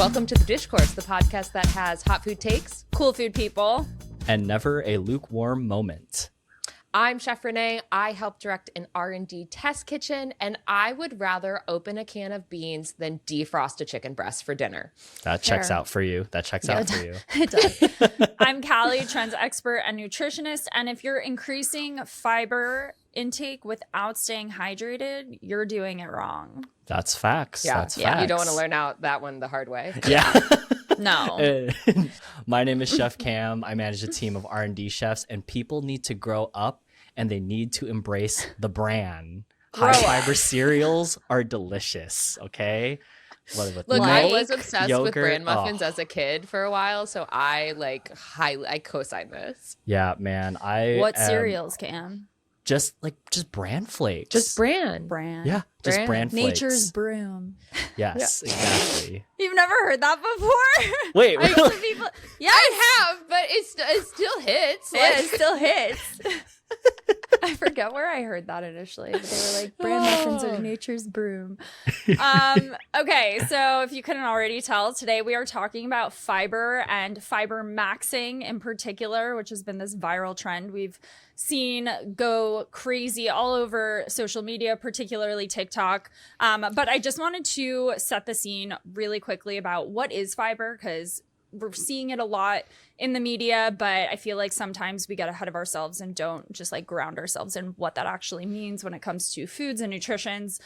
Welcome to The Dishcourse, the podcast that has hot food takes, cool food people, and never a lukewarm moment. I'm Chef Renee. I help direct an R&D test kitchen, and I would rather open a can of beans than defrost a chicken breast for dinner. That checks out for you. That checks out for you. It does. I'm Cali, trends expert and nutritionist, and if you're increasing fiber intake without staying hydrated, you're doing it wrong. That's facts. That's facts. You don't want to learn out that one the hard way. Yeah. No. My name is Chef Cam. I manage a team of R&D chefs, and people need to grow up and they need to embrace the brand. High fiber cereals are delicious, okay? Look, I was obsessed with bran muffins as a kid for a while, so I co-sign this. Yeah, man. What cereals, Cam? Just bran flakes. Just bran. Yeah, just bran flakes. Nature's broom. Yes, exactly. You've never heard that before? Wait, really? Yes. I have, but it still hits. It still hits. I forget where I heard that initially, but they were like, bran muffins are nature's broom. Okay, so if you couldn't already tell, today we are talking about fiber and fibermaxxing in particular, which has been this viral trend we've seen go crazy all over social media, particularly TikTok. But I just wanted to set the scene really quickly about what is fiber, because we're seeing it a lot in the media, but I feel like sometimes we get ahead of ourselves and don't just ground ourselves in what that actually means when it comes to foods and nutritions.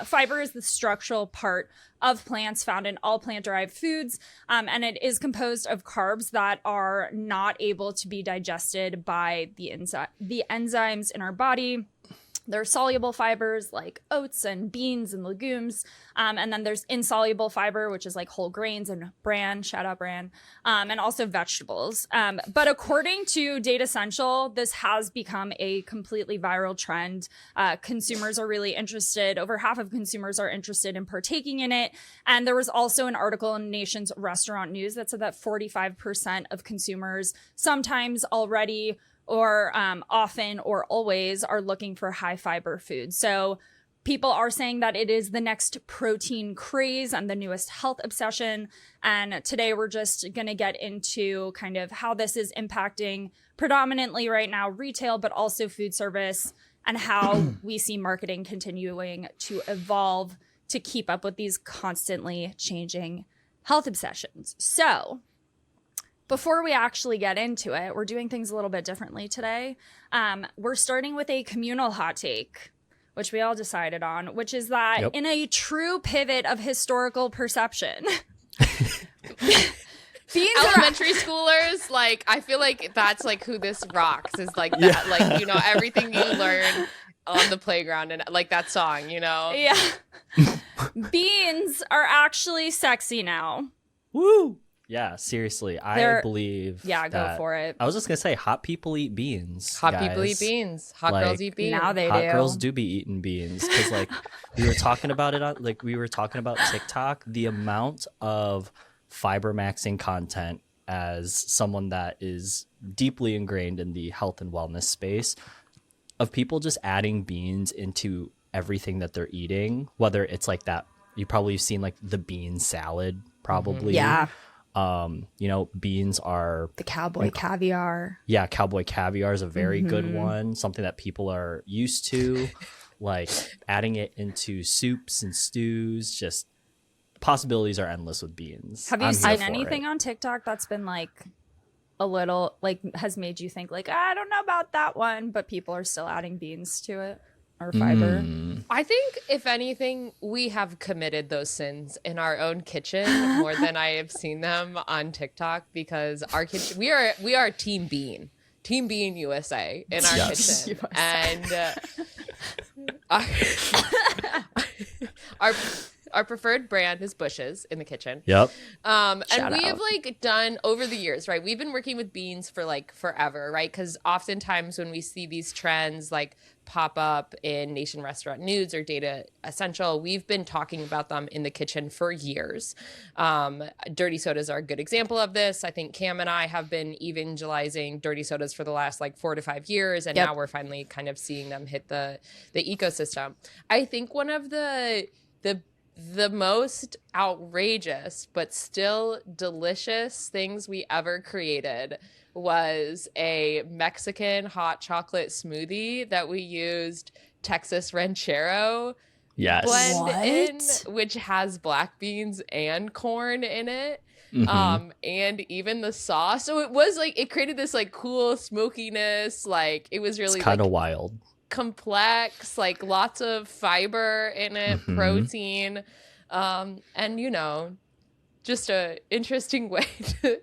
Fiber is the structural part of plants found in all plant-derived foods, and it is composed of carbs that are not able to be digested by the enzymes in our body. There's soluble fibers like oats and beans and legumes. And then there's insoluble fiber, which is like whole grains and bran, shout out bran, and also vegetables. But according to Data Essential, this has become a completely viral trend. Consumers are really interested. Over half of consumers are interested in partaking in it. And there was also an article in Nation's Restaurant News that said that 45% of consumers sometimes already or often or always are looking for high fiber foods. So people are saying that it is the next protein craze and the newest health obsession. And today we're just going to get into kind of how this is impacting predominantly right now retail, but also food service, and how we see marketing continuing to evolve to keep up with these constantly changing health obsessions. So before we actually get into it, we're doing things a little bit differently today. We're starting with a communal hot take, which we all decided on, which is that in a true pivot of historical perception, elementary schoolers, I feel like that's who this rocks is that, everything you learn on the playground and that song, Yeah. Beans are actually sexy now. Woo! Yeah, seriously, I believe. Yeah, go for it. I was just gonna say, hot people eat beans. People eat beans. Hot girls eat beans. Now they do. Hot girls do be eating beans, because we were talking about it on we were talking about TikTok. The amount of fibermaxxing content, as someone that is deeply ingrained in the health and wellness space, of people just adding beans into everything that they're eating. Whether it's that, you probably have seen the bean salad, probably. Yeah. Beans are the cowboy caviar. Yeah, cowboy caviar is a very good one. Something that people are used to, adding it into soups and stews. Just possibilities are endless with beans. Have you seen anything on TikTok that's been a little has made you think I don't know about that one, but people are still adding beans to it? Or fiber. I think, if anything, we have committed those sins in our own kitchen more than I have seen them on TikTok, because our kitchen, we are Team Bean USA in our kitchen, USA. And our preferred brand is Bush's in the kitchen. Yep. And we have done over the years, right? We've been working with beans for forever, right? Because oftentimes when we see these trends pop up in Nation Restaurant News or Data Essential, we've been talking about them in the kitchen for years. Dirty sodas are a good example of this. I think Cam and I have been evangelizing dirty sodas for the last 4 to 5 years, and now we're finally kind of seeing them hit the ecosystem. I think one of the the most outrageous but still delicious things we ever created was a Mexican hot chocolate smoothie that we used Texas Ranchero Yes. blend in, What? which has black beans and corn in it. Mhm. And even the sauce. So it was like, it created this like cool smokiness. Like it was It's really kind of like wild. complex, like lots of fiber in it, Mhm. protein. And you know, just a interesting way to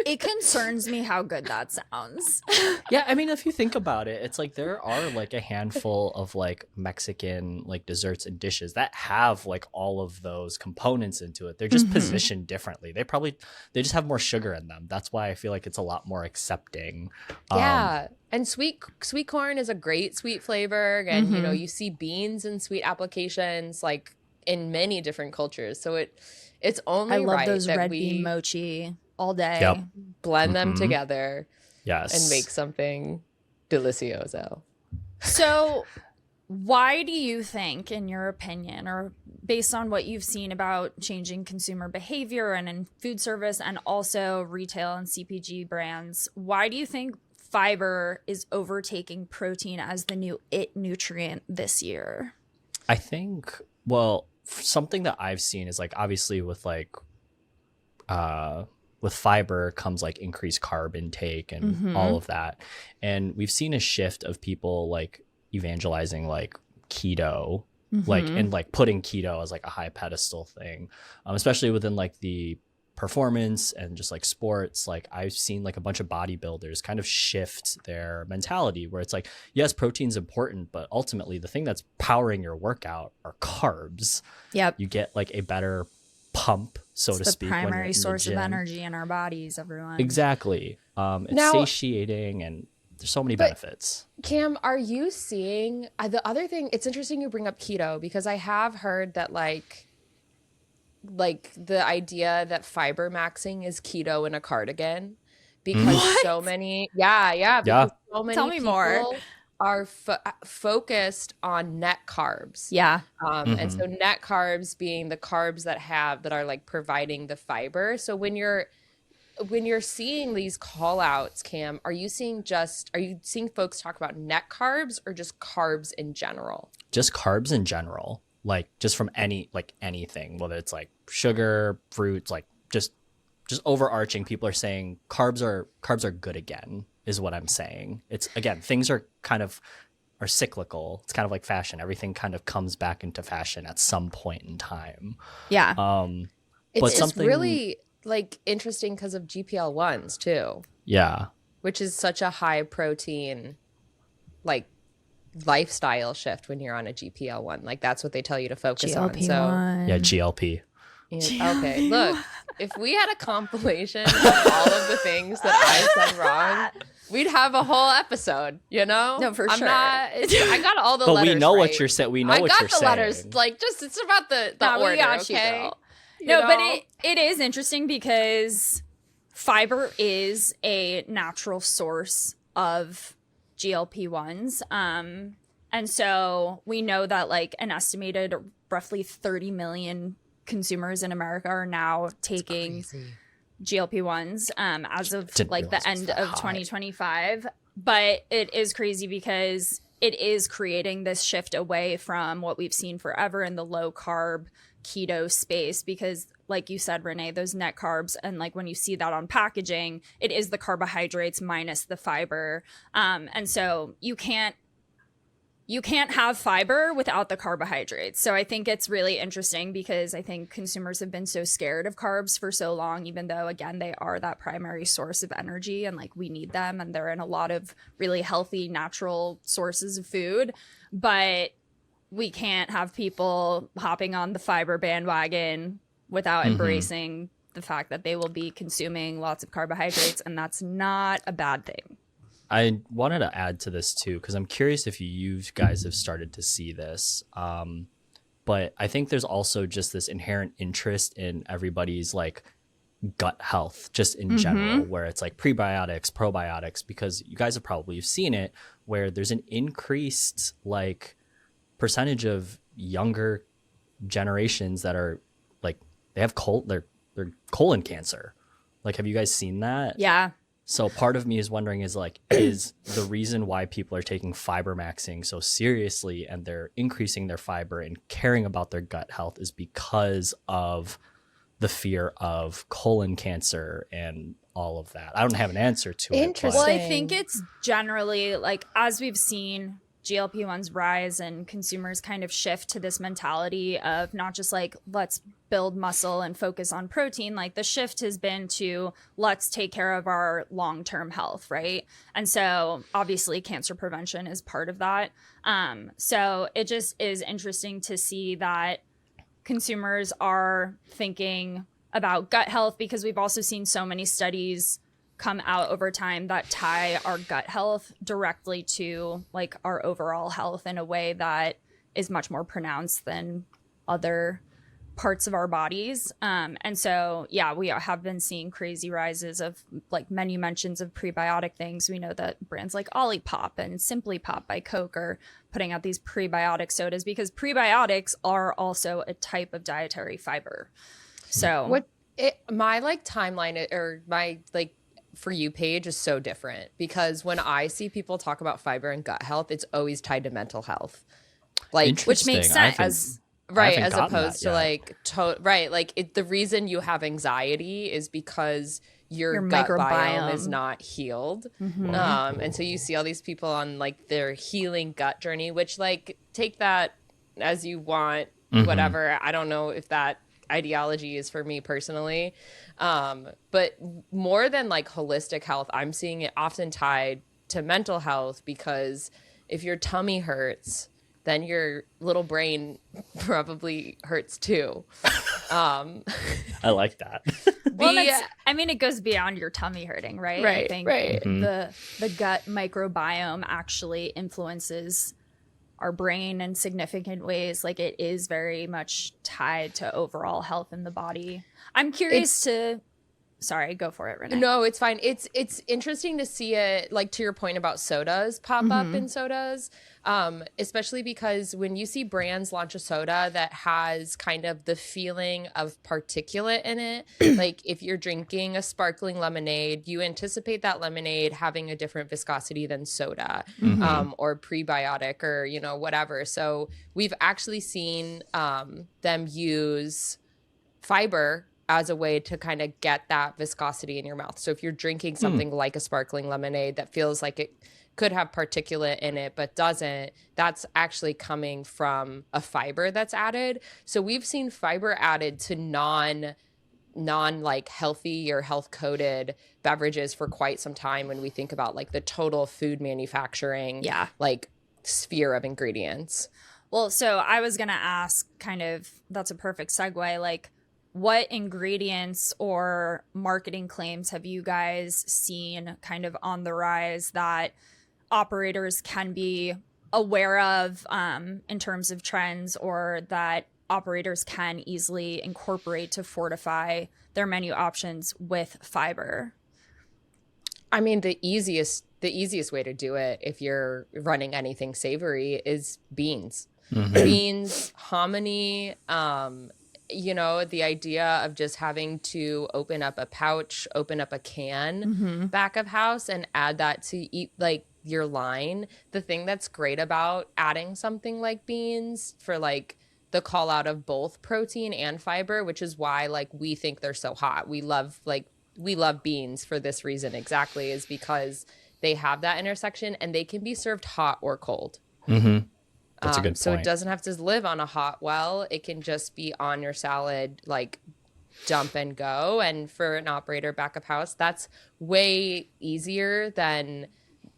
It concerns me how good that sounds. Yeah, I mean, if you think about it, it's like there are like a handful of like Mexican like desserts and dishes that have like all of those components into it. They're just Mhm. positioned differently. They just have more sugar in them. That's why I feel like it's a lot more accepting. Yeah. And sweet corn is a great sweet flavor. And you know, Mhm. you see beans in sweet applications like in many different cultures. So it's only I love right those that red we bean mochi all day. Yep. blend them Mhm. together Yes. and make something delicioso. So, why do you think, in your opinion, or based on what you've seen about changing consumer behavior and in food service and also retail and CPG brands, why do you think fiber is overtaking protein as the new it nutrient this year? I think, well, something that I've seen is like obviously with fiber comes like increased carb intake and all of that. And we've seen a shift of people like evangelizing like keto, like and like putting keto as like a high pedestal thing, especially within like the performance and just like sports. Like I've seen like a bunch of bodybuilders kind of shift their mentality where it's like, yes, protein's important, but ultimately the thing that's powering your workout are carbs. Yep. You get like a better pump, so It's to the speak, when you're primary in the source of gym. energy in our bodies, everyone. Exactly. It's Now- satiating and there's so many benefits. Cam, are you seeing the other thing? It's interesting you bring up keto because I have heard that like the idea that fibermaxxing is keto in a cardigan because so many because so many Tell me people more. are focused on net carbs. Yeah. And so net carbs being the carbs that are like providing the fiber. So when you're seeing these call outs, Cam, are you seeing folks talk about net carbs or just carbs in general? Just carbs in general, like just from anything, whether it's like sugar, fruits, like just overarching, people are saying carbs are good again, is what I'm saying. It's again, things are cyclical. It's kind of like fashion. Everything kind of comes back into fashion at some point in time. Yeah. It's really like interesting because of GPL-1s too. Yeah. Which is such a high protein like lifestyle shift when you're on a GPL-1. Like that's what they tell you to focus on. So Yeah, GLP. okay, look, if we had a compilation of all of the things that I said wrong, we'd have a whole episode, you know? No, for sure. I got all the But letters we know right. what you're saying. We know what you're saying. I got the letters. Like, just it's about the No, we order, got you, okay? girl. You No, but know? it is interesting because fiber is a natural source of GLP-1s. And so we know that like an estimated roughly 30 million consumers in America are now taking GLP-1s as of Didn't like realize the it was end that of high. 2025. But it is crazy because it is creating this shift away from what we've seen forever in the low carb keto space, because like you said, Renee, those net carbs, and like when you see that on packaging, it is the carbohydrates minus the fiber. And so you can't have fiber without the carbohydrates. So I think it's really interesting because I think consumers have been so scared of carbs for so long, even though, again, they are that primary source of energy and like we need them. And they're in a lot of really healthy, natural sources of food. But we can't have people hopping on the fiber bandwagon without embracing the fact that they will be consuming lots of carbohydrates. And that's not a bad thing. I wanted to add to this too, because I'm curious if you guys have started to see this. But I think there's also just this inherent interest in everybody's like gut health, just in general, where it's like prebiotics, probiotics, because you guys have probably seen it, where there's an increased like percentage of younger generations that are like they have they're colon cancer. Like, have you guys seen that? Yeah. So part of me is wondering is the reason why people are taking fibermaxxing so seriously and they're increasing their fiber and caring about their gut health is because of the fear of colon cancer and all of that. I don't have an answer to it. Interesting. Well, I think it's generally like, as we've seen GLP-1s rise and consumers kind of shift to this mentality of not just like, let's build muscle and focus on protein. Like, the shift has been to let's take care of our long-term health, right? And so obviously cancer prevention is part of that. So it just is interesting to see that consumers are thinking about gut health, because we've also seen so many studies come out over time that tie our gut health directly to like our overall health in a way that is much more pronounced than other parts of our bodies. And so, yeah, we have been seeing crazy rises of like menu mentions of prebiotic things. We know that brands like Olipop and Simply Pop by Coke are putting out these prebiotic sodas because prebiotics are also a type of dietary fiber. So my like timeline or my like For You page is so different, because when I see people talk about fiber and gut health, it's always tied to mental health, like, which makes sense as opposed to like the reason you have anxiety is because your gut microbiome is not healed. And so you see all these people on like their healing gut journey, which like take that as you want, whatever. I don't know if that ideology is for me personally, but more than like holistic health, I'm seeing it often tied to mental health, because if your tummy hurts, then your little brain probably hurts too. I like that. Well, I mean, it goes beyond your tummy hurting, right? I think the gut microbiome actually influences our brain in significant ways. Like, it is very much tied to overall health in the body. I'm curious sorry, go for it, Renee. No, it's fine. It's interesting to see it, like, to your point about sodas pop up in sodas, especially because when you see brands launch a soda that has kind of the feeling of particulate in it, like if you're drinking a sparkling lemonade, you anticipate that lemonade having a different viscosity than soda, or prebiotic, or, you know, whatever. So we've actually seen them use fiber as a way to kind of get that viscosity in your mouth. So if you're drinking something like a sparkling lemonade that feels like it could have particulate in it but doesn't, that's actually coming from a fiber that's added. So we've seen fiber added to non like healthy or health coded beverages for quite some time, when we think about like the total food manufacturing like sphere of ingredients. Well, so I was going to ask, kind of, that's a perfect segue, like, what ingredients or marketing claims have you guys seen kind of on the rise that operators can be aware of in terms of trends, or that operators can easily incorporate to fortify their menu options with fiber? I mean, the easiest way to do it, if you're running anything savory, is beans. Beans, hominy, you know, the idea of just having to open up a pouch, open up a can back of house and add that to eat like your line. The thing that's great about adding something like beans for like the call out of both protein and fiber, which is why like we think they're so hot. We love beans for this reason exactly, is because they have that intersection and they can be served hot or cold. That's a good point. So it doesn't have to live on a hot well. It can just be on your salad, like dump and go. And for an operator back of house, that's way easier than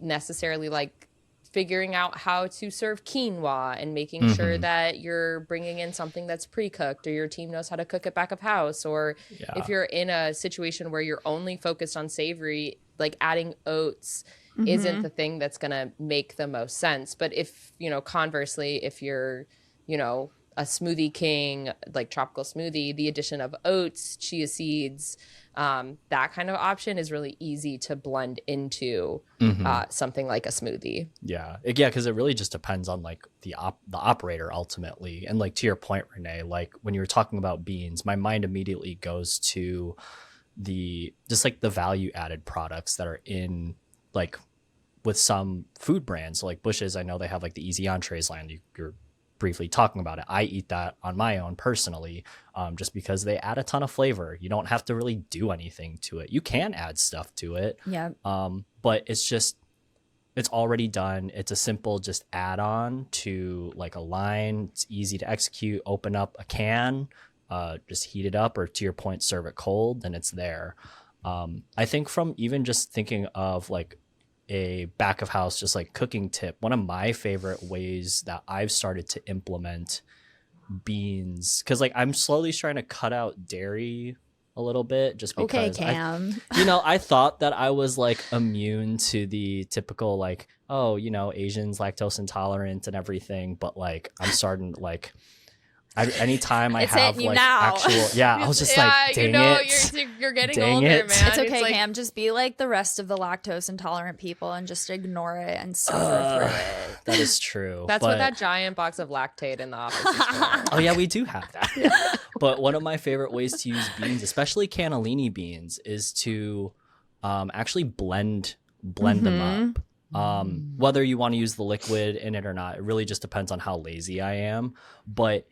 necessarily like figuring out how to serve quinoa and making sure that you're bringing in something that's pre-cooked, or your team knows how to cook it back of house. Or if you're in a situation where you're only focused on savory, like adding oats isn't the thing that's going to make the most sense. But if, you know, conversely, if you're, you know, a smoothie king, like tropical smoothie, the addition of oats, chia seeds, that kind of option is really easy to blend into something like a smoothie. Yeah, because it really just depends on like the operator ultimately. And like to your point, Renee, like when you were talking about beans, my mind immediately goes to the value added products that are in like with some food brands. So like Bush's, I know they have like the easy entrees line. You're briefly talking about it. I eat that on my own personally, just because they add a ton of flavor. You don't have to really do anything to it. You can add stuff to it. Yeah. But it's already done. It's a simple just add on to like a line. It's easy to execute. Open up a can, just heat it up, or to your point, serve it cold, and it's there. I think from even just thinking of like a back of house, just like cooking tip, one of my favorite ways that I've started to implement beans, because like I'm slowly trying to cut out dairy a little bit, just because Cam. I thought that I was like immune to the typical like, oh, Asians lactose intolerant and everything, but like I'm starting like anytime I have like actual, I was just like, dang it. You're getting Dang older, it. man. It's okay, like, Cam. Just be like the rest of the lactose intolerant people and just ignore it and suffer through it. That is true. That's what that giant box of lactate in the office is for. Oh yeah, we do have that. But one of my favorite ways to use beans, especially cannellini beans, is to actually blend them up. Whether you want to use the liquid in it or not, it really just depends on how lazy I am. But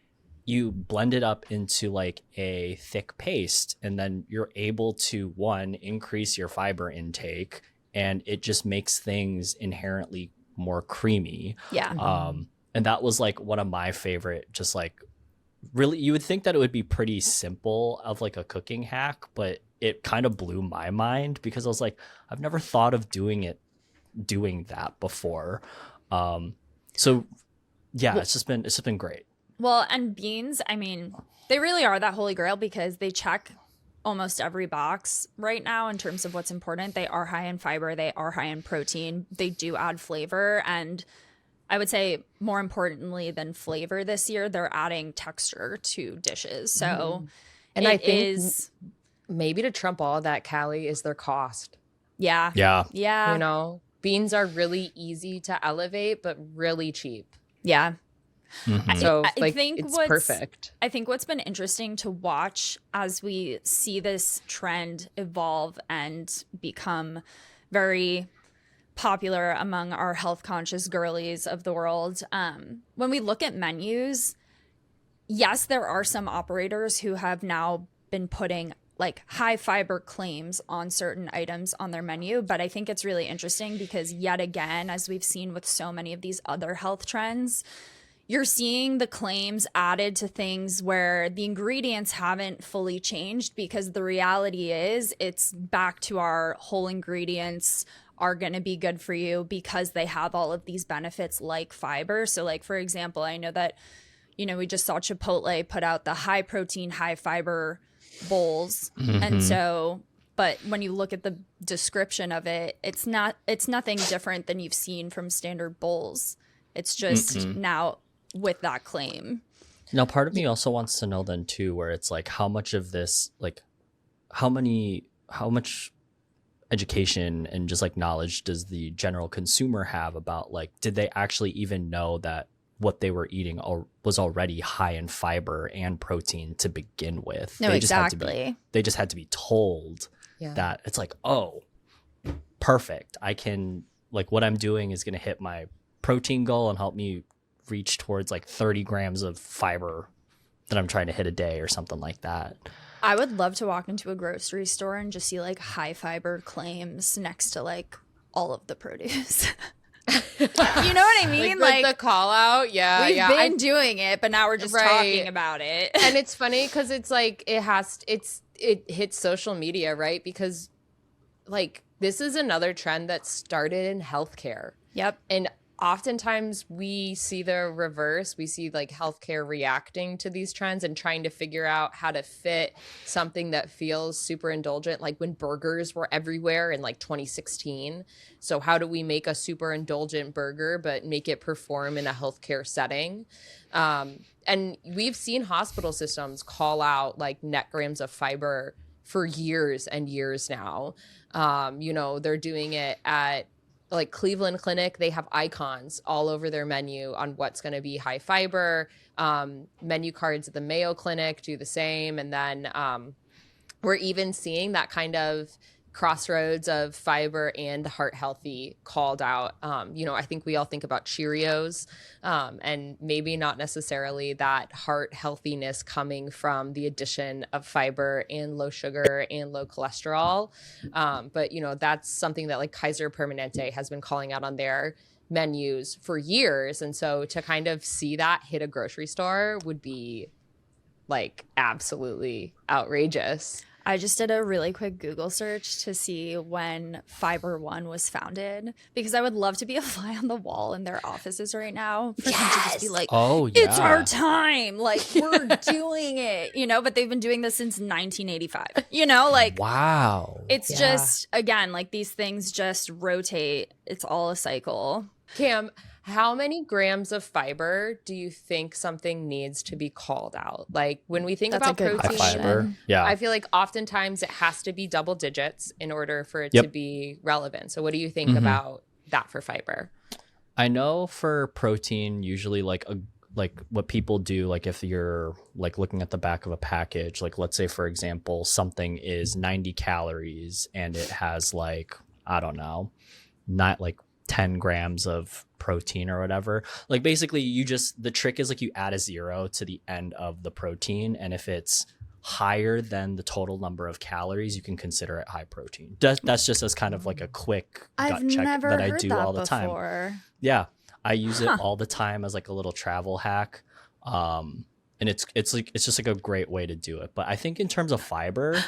you blend it up into like a thick paste, and then you're able to increase your fiber intake, and it just makes things inherently more creamy. Yeah. And that was like one of my favorite, just like really, you would think that it would be pretty simple of like a cooking hack, but it kind of blew my mind because I was like, I've never thought of doing that before. So yeah, it's just been great. Well, and beans, I mean, they really are that holy grail because they check almost every box right now in terms of what's important. They are high in fiber. They are high in protein. They do add flavor. And I would say more importantly than flavor this year, they're adding texture to dishes. So and I think maybe to trump all of that, Cali, is their cost. Yeah. Beans are really easy to elevate, but really cheap. Yeah. So I think it's perfect. I think what's been interesting to watch as we see this trend evolve and become very popular among our health conscious girlies of the world. When we look at menus, yes, there are some operators who have now been putting like high fiber claims on certain items on their menu. But I think it's really interesting because yet again, as we've seen with so many of these other health trends, you're seeing the claims added to things where the ingredients haven't fully changed, because the reality is it's back to our whole ingredients are going to be good for you because they have all of these benefits like fiber. So like, for example, I know that, we just saw Chipotle put out the high protein, high fiber bowls. And so, but when you look at the description of it, it's nothing different than you've seen from standard bowls. It's just now with that claim. Now, part of me also wants to know then too, where it's like, how much of this, like how much education and just like knowledge does the general consumer have about like, did they actually even know that what they were eating was already high in fiber and protein to begin with? No, they exactly. They just had to be told that it's like, oh, perfect. I can, like, what I'm doing is going to hit my protein goal and help me reach towards like 30 grams of fiber that I'm trying to hit a day or something like that. I would love to walk into a grocery store and just see like high fiber claims next to like all of the produce. You know what I mean? Like the call out. Yeah. We've been doing it, but now we're just talking about it. And it's funny because it's like it hits social media, right? Because like this is another trend that started in healthcare. Yep. And oftentimes we see the reverse. We see like healthcare reacting to these trends and trying to figure out how to fit something that feels super indulgent, like when burgers were everywhere in like 2016. So how do we make a super indulgent burger but make it perform in a healthcare setting? And we've seen hospital systems call out like net grams of fiber for years and years now. They're doing it at like Cleveland Clinic. They have icons all over their menu on what's going to be high fiber. Menu cards at the Mayo Clinic do the same. And then we're even seeing that kind of crossroads of fiber and heart healthy called out. I think we all think about Cheerios, and maybe not necessarily that heart healthiness coming from the addition of fiber and low sugar and low cholesterol. But that's something that like Kaiser Permanente has been calling out on their menus for years. And so to kind of see that hit a grocery store would be like absolutely outrageous. I just did a really quick Google search to see when Fiber One was founded, because I would love to be a fly on the wall in their offices right now for them to just be like, oh, yeah, it's our time. Like, we're doing it, but they've been doing this since 1985, like, wow. It's just, again, like these things just rotate. It's all a cycle. Cam, how many grams of fiber do you think something needs to be called out? Like when we think about protein, high fiber. Yeah. I feel like oftentimes it has to be double digits in order for it to be relevant. So what do you think about that for fiber? I know for protein, usually like what people do, like if you're like looking at the back of a package, like let's say, for example, something is 90 calories and it has like, I don't know, not like 10 grams of protein or whatever. Like basically the trick is like you add a 0 to the end of the protein, and if it's higher than the total number of calories, you can consider it high protein. That's just as kind of like a quick gut check that I do all the time. Yeah, I use it all the time as like a little travel hack. And it's just like a great way to do it. But I think in terms of fiber,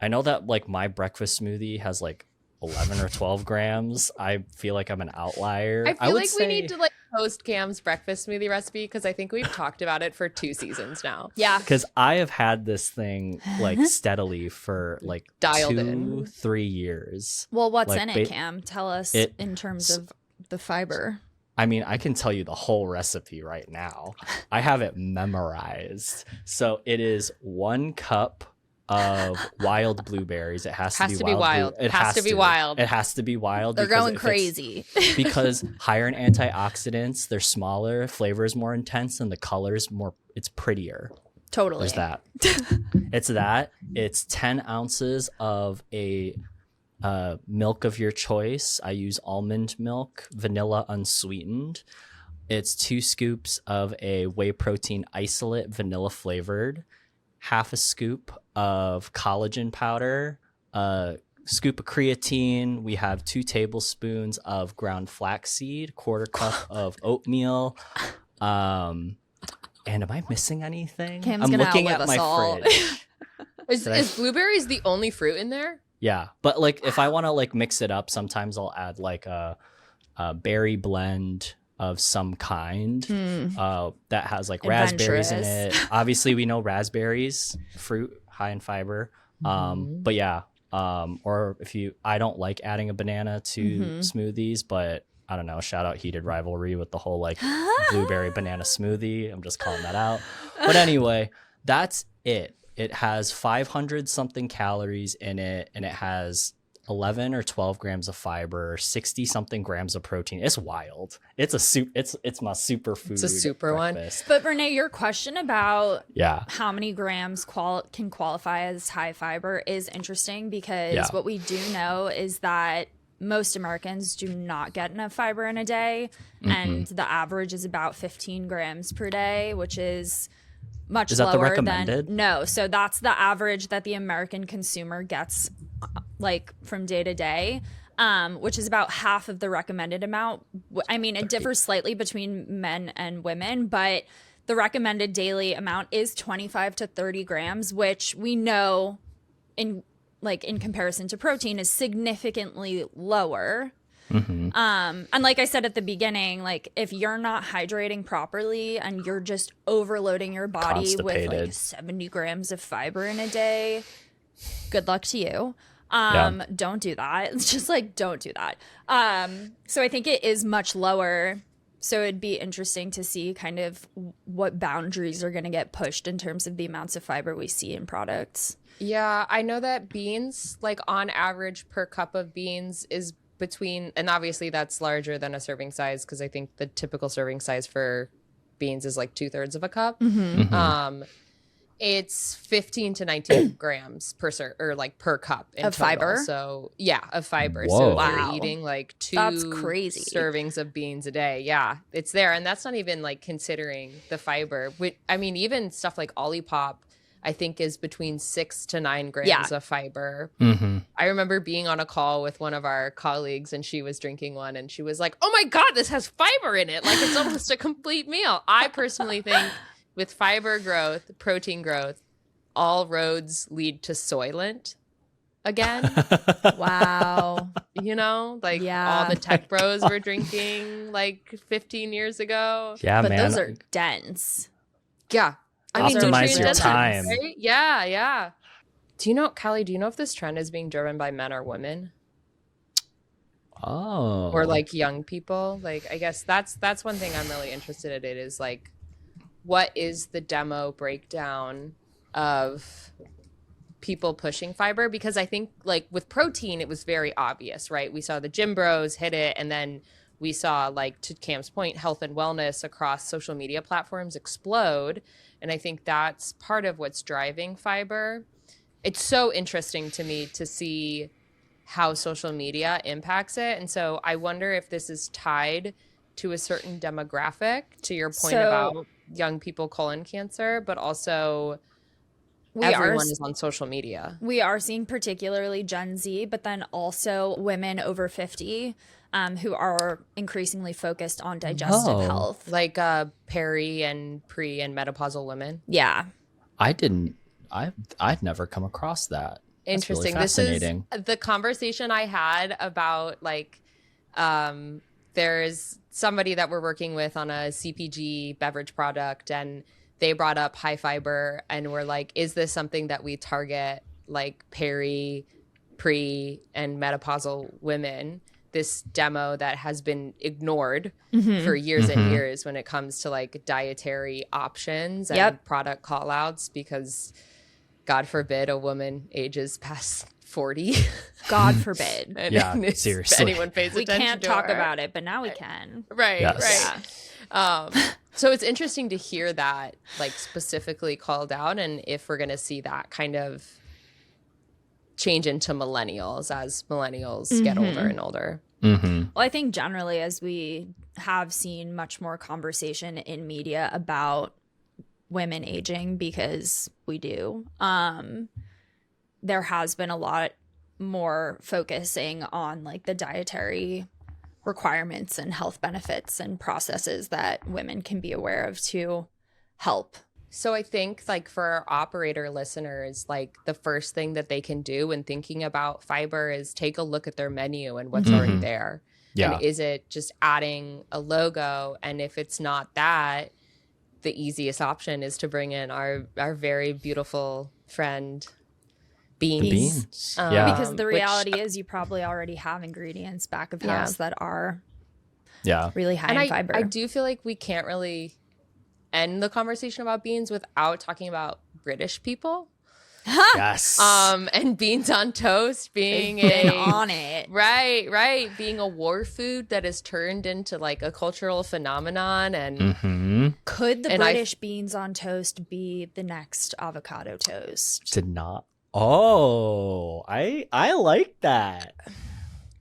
I know that like my breakfast smoothie has like 11 or 12 grams. I feel like I'm an outlier. I feel like we need to like post Cam's breakfast smoothie recipe, because I think we've talked about it for 2 seasons now. Yeah. Because I have had this thing like steadily for like Dialed 2-3 years. Well, what's like, in it, Cam? Tell us in terms of the fiber. I mean, I can tell you the whole recipe right now. I have it memorized. So it is 1 cup of wild blueberries. It has to be wild. It has to be wild. It has to be wild. They're going crazy. Because higher in antioxidants, they're smaller, flavor is more intense, and the color is more, it's prettier. Totally. There's that. It's 10 ounces of a milk of your choice. I use almond milk, vanilla unsweetened. It's 2 scoops of a whey protein isolate, vanilla flavored, half a scoop of collagen powder, a scoop of creatine. We have 2 tablespoons of ground flaxseed, 1/4 cup of oatmeal. And am I missing anything? Cam's I'm gonna looking outlive at my us all. fridge. Is blueberries the only fruit in there? Yeah, but like if I want to like mix it up, sometimes I'll add like a berry blend of some kind that has like raspberries in it. Obviously, we know raspberries, fruit high in fiber. But yeah, or I don't like adding a banana to smoothies, but I don't know. Shout out Heated Rivalry with the whole like blueberry banana smoothie. I'm just calling that out. But anyway, that's it. It has 500 something calories in it, and it has 11 or 12 grams of fiber, 60 something grams of protein. It's wild. It's my superfood. It's a super breakfast. But Renee, your question about Yeah. how many grams can qualify as high fiber is interesting, because what we do know is that most Americans do not get enough fiber in a day, and the average is about 15 grams per day, which is much Is that lower the recommended? No, so that's the average that the American consumer gets like from day to day, which is about half of the recommended amount. I mean, it differs slightly between men and women, but the recommended daily amount is 25 to 30 grams, which we know in comparison to protein is significantly lower. And like I said at the beginning, like if you're not hydrating properly and you're just overloading your body with like 70 grams of fiber in a day, good luck to you. Don't do that. It's just like, don't do that. So I think it is much lower. So it'd be interesting to see kind of what boundaries are going to get pushed in terms of the amounts of fiber we see in products. Yeah, I know that beans, like on average per cup of beans is between, and obviously that's larger than a serving size because I think the typical serving size for beans is like 2/3 of a cup. It's 15 to 19 grams per per cup in of total. Fiber. So yeah, of fiber. Whoa. So if you're eating like 2 That's crazy. servings of beans a day, yeah, it's there, and that's not even like considering the fiber. I mean, even stuff like Olipop, I think is between 6 to 9 grams of fiber. I remember being on a call with one of our colleagues and she was drinking one and she was like, "Oh my God, this has fiber in it. Like it's almost a complete meal." I personally think with fiber growth, protein growth, all roads lead to Soylent again. Wow. You know, like all the tech bros were drinking like 15 years ago. Yeah, but man. those are dense. Yeah. I mean, Optimize your nutrient time. dense, right? Yeah, yeah. Do you know, Callie, do you know if this trend is being driven by men or women? Oh. Or like young people? Like, I guess that's one thing I'm really interested in is like, what is the demo breakdown of people pushing fiber? Because I think like with protein, it was very obvious, right? We saw the gym bros hit it, and then we saw, like, to Cam's point, health and wellness across social media platforms explode. And I think that's part of what's driving fiber. It's so interesting to me to see how social media impacts it. And so I wonder if this is tied to a certain demographic, to your point about young people colon cancer, but also everyone is on social media. We are seeing particularly Gen Z, but then also women over 50 who are increasingly focused on digestive health. Like peri and pre and menopausal women. Yeah. I've never come across that. Interesting. Really this is fascinating. the conversation I had about like there's somebody that we're working with on a CPG beverage product, and they brought up high fiber, and we're like, is this something that we target like peri, pre, and menopausal women? This demo that has been ignored for years and years when it comes to like dietary options and product call outs, because God forbid a woman ages past 40. God forbid. And seriously. anyone pays attention We can't to talk her. about it, but now we can. Right, Yes. right. So it's interesting to hear that like specifically called out, and if we're going to see that kind of change into millennials as millennials get older and older. Well, I think generally, as we have seen much more conversation in media about women aging, because we do, there has been a lot more focusing on like the dietary requirements and health benefits and processes that women can be aware of to help. So I think like for our operator listeners, like the first thing that they can do when thinking about fiber is take a look at their menu and what's already there. Yeah. And is it just adding a logo? And if it's not that, the easiest option is to bring in our very beautiful friend beans. Yeah. Because the reality is you probably already have ingredients back of house that are really high in fiber. I do feel like we can't really end the conversation about beans without talking about British people. Yes. And beans on toast being on it. Right. Being a war food that is turned into like a cultural phenomenon. And could the British beans on toast be the next avocado toast? Did not. Oh, I like that.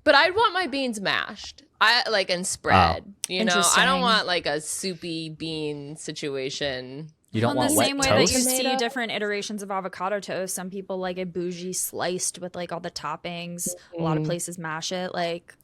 But I'd want my beans mashed. And spread. You know, I don't want like a soupy bean situation. You don't want the wet same way toast? that you see different iterations of avocado toast. Some people like it bougie sliced with like all the toppings. A lot of places mash it. Like,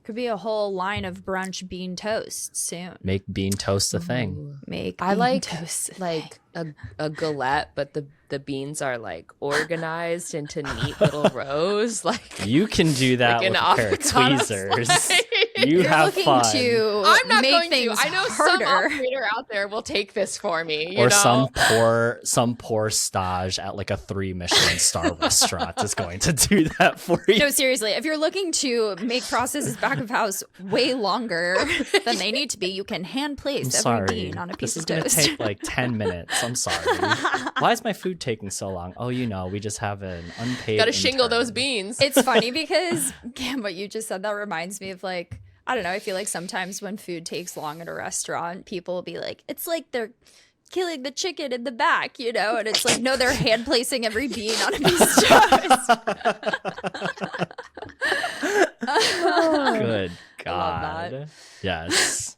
could be a whole line of brunch bean toast soon. Make bean toast a thing. I like toast like a galette, but the beans are like organized into neat little rows. Like you can do that like with a pair of avocado tweezers. slice. You You're have looking fun. to I'm not make going to. things I know harder. some operator out there will take this for me. You Or know? some poor stage at like a 3 Michelin star restaurant is going to do that for you. No, seriously, if you're looking to make processes back of house way longer than they need to be, you can hand I'm place sorry. every bean on a piece This is of going to toast. take like 10 minutes. I'm sorry. Why is my food taking so long? Oh, we just have an unpaid Gotta shingle intern. those beans. It's funny because, Cam, what you just said, that reminds me of like, I don't know, I feel like sometimes when food takes long at a restaurant, people will be like, it's like they're killing the chicken in the back, you know? And it's like, no, they're hand placing every bean on a piece of toast. Good I love that. God. Yes.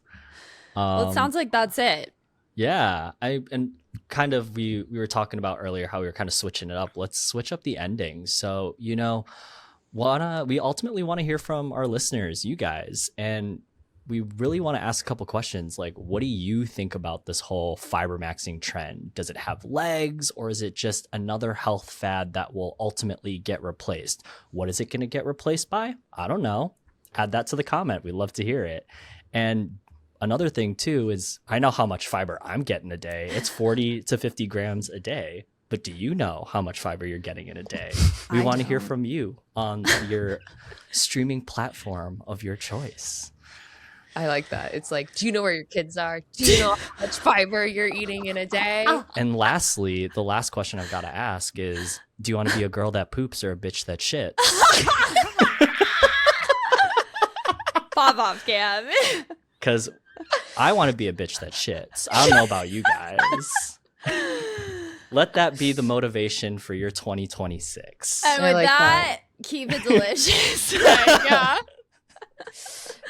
Well, it sounds like that's it. Yeah, and kind of we were talking about earlier how we were kind of switching it up. Let's switch up the endings. So, we ultimately want to hear from our listeners, you guys, and we really want to ask a couple questions like, what do you think about this whole fibermaxing trend? Does it have legs, or is it just another health fad that will ultimately get replaced? What is it going to get replaced by? I don't know. Add that to the comment. We'd love to hear it. And another thing too is I know how much fiber I'm getting a day. It's 40 to 50 grams a day. But do you know how much fiber you're getting in a day? We want to hear from you on your streaming platform of your choice. I like that. It's like, do you know where your kids are? Do you know how much fiber you're eating in a day? And lastly, the last question I've got to ask is, do you want to be a girl that poops or a bitch that shits? Pop off, Cam. Because I want to be a bitch that shits. I don't know about you guys. Let that be the motivation for your 2026. And I with like that, keep it delicious. Yeah.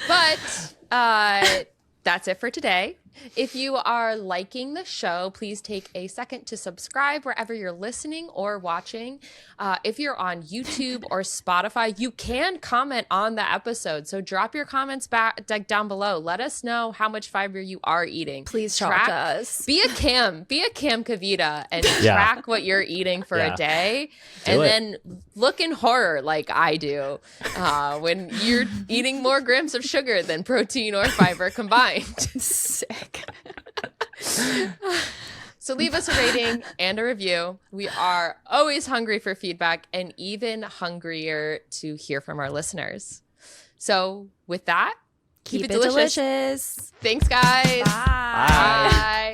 But that's it for today. If you are liking the show, please take a second to subscribe wherever you're listening or watching. If you're on YouTube or Spotify, you can comment on the episode. So drop your comments back down below. Let us know how much fiber you are eating. Please talk to us. Be a Cam Kavita and track what you're eating for a day. Then look in horror like I do when you're eating more grams of sugar than protein or fiber combined. Sick. So leave us a rating and a review. We are always hungry for feedback and even hungrier to hear from our listeners. So with that, keep it delicious. Thanks, guys. Bye. Bye.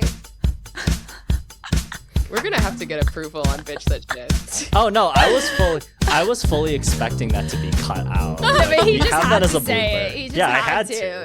We're going to have to get approval on bitch that shit. Oh, no, I was fully expecting that to be cut out. But he You just have had that as to a say blooper. it. He just Yeah, I had had to. to.